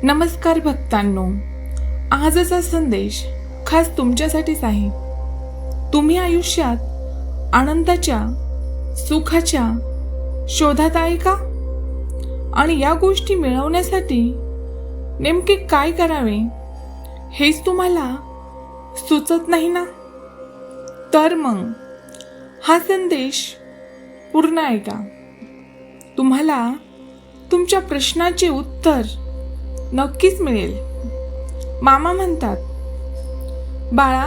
नमस्कार भक्तांनो, आजचा संदेश खास तुमच्यासाठीच आहे. तुम्ही आयुष्यात आनंदाच्या, सुखाच्या शोधात आहे का? आणि या गोष्टी मिळवण्यासाठी नेमके काय करावे हेच तुम्हाला सुचत नाही ना? तर मग हा संदेश पूर्ण ऐका. तुम्हाला तुमच्या प्रश्नाचे उत्तर नक्कीच मिळेल. मामा म्हणतात, बाळा,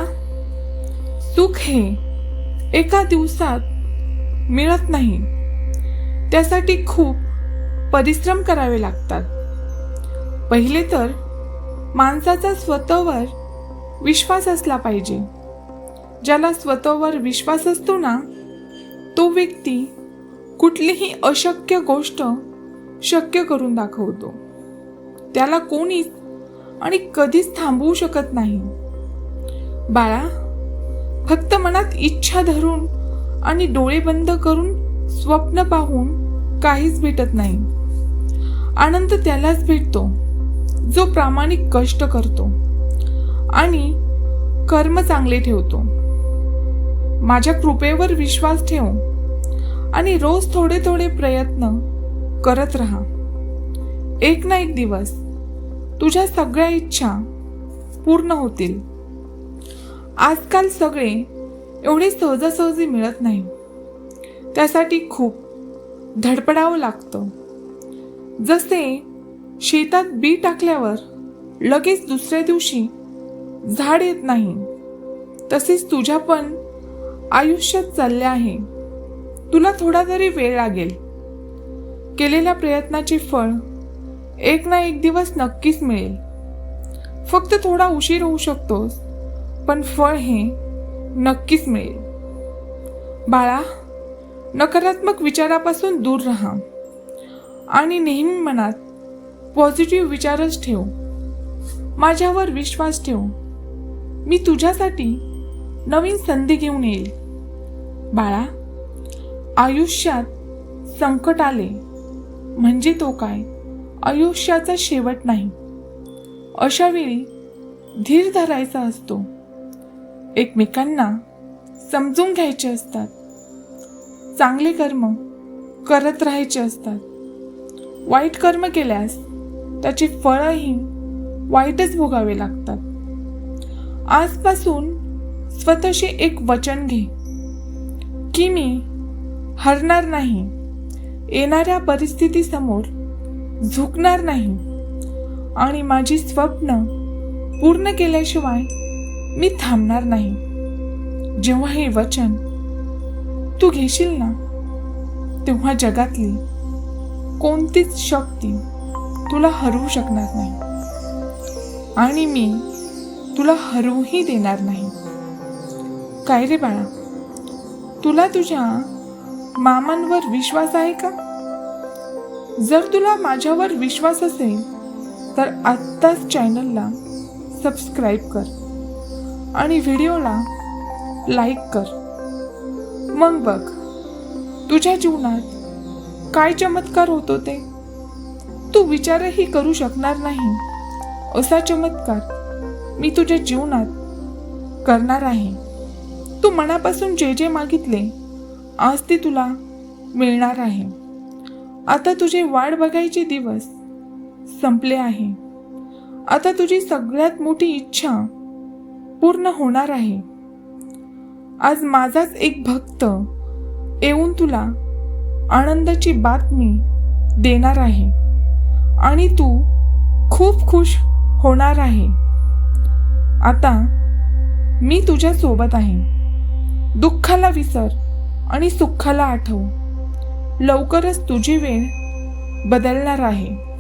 सुख हे एका दिवसात मिळत नाही. त्यासाठी खूप परिश्रम करावे लागतात. पहिले तर माणसाचा स्वतःवर विश्वास असला पाहिजे. ज्याला स्वतःवर विश्वास असतो ना, तो व्यक्ती कुठलीही अशक्य गोष्ट शक्य करून दाखवतो. त्याला कोणीच आणि कधीच थांबवू शकत नाही. बाळा, फक्त मनात इच्छा धरून आणि डोळे बंद करून स्वप्न पाहून काहीच भेटत नाही. आनंद त्यालाच भेटतो जो प्रामाणिक कष्ट करतो आणि कर्म चांगले ठेवतो. माझ्या कृपेवर विश्वास ठेव आणि रोज थोडे थोडे प्रयत्न करत राहा. एक ना एक दिवस तुझ्या सगळ्या इच्छा पूर्ण होतील. आजकाल सगळे एवढे सहजासहजी मिळत नाही. त्यासाठी खूप धडपडावं लागतं. जसे शेतात बी टाकल्यावर लगेच दुसऱ्या दिवशी झाड येत नाही, तसेच तुझ्या पण आयुष्यात चालले आहे. तुला थोडा तरी वेळ लागेल. केलेल्या प्रयत्नाचे फळ एक ना एक दिवस नक्कीच मिळेल. फक्त थोडा उशीर होऊ शकतोस, पण फळ हे नक्कीच मिळेल. बाळा, नकारात्मक विचारापासून दूर राहा आणि नेहमी मनात पॉझिटिव्ह विचारच ठेव. माझ्यावर विश्वास ठेव. मी तुझ्यासाठी नवीन संधी घेऊन येईल. बाळा, आयुष्यात संकट आले म्हणजे तो काय आयुष्याचा शेवट नाही. अशा वेळी धीर धरायचा असतो. एकमेकांना समजून घ्यायचे असतात. चांगले कर्म करत राहायचे असतात. वाईट कर्म केल्यास त्याचे फळही वाईटच भोगावे लागतात. आजपासून स्वतःशी एक वचन घे की मी हरणार नाही. येणाऱ्या परिस्थितीसमोर झुकणार नाही आणि माझी स्वप्न पूर्ण केल्याशिवाय मी थांबणार नाही. जेव्हा हे वचन तू घेशील ना, तेव्हा जगातली कोणतीच शक्ती तुला हरवू शकणार नाही आणि मी तुला हरवूही देणार नाही. काय रे बाळा, तुला तुझ्या मामांवर विश्वास आहे का? जर तुला माझ्यावर विश्वास असेल तर आत्ताच चॅनलला सबस्क्राईब कर आणि व्हिडिओला लाईक कर. मग बघ तुझ्या जीवनात काय चमत्कार होतो ते तू विचारही करू शकणार नाही. असा चमत्कार मी तुझ्या जीवनात करणार आहे. तू मनापासून जे जे मागितले आज ते तुला मिळणार आहे. आता तुझे वाट बघायचे दिवस संपले आहे. आता तुझी सगळ्यात मोठी इच्छा पूर्ण होणार आहे. आज माझाच एक भक्त येऊन तुला आनंदाची बातमी देणार आहे आणि तू खूप खुश होणार आहे. आता मी तुझ्या सोबत आहे. दुःखाला विसर आणि सुखाला आठव. लवकरच तुझी वेळ बदलणार आहे.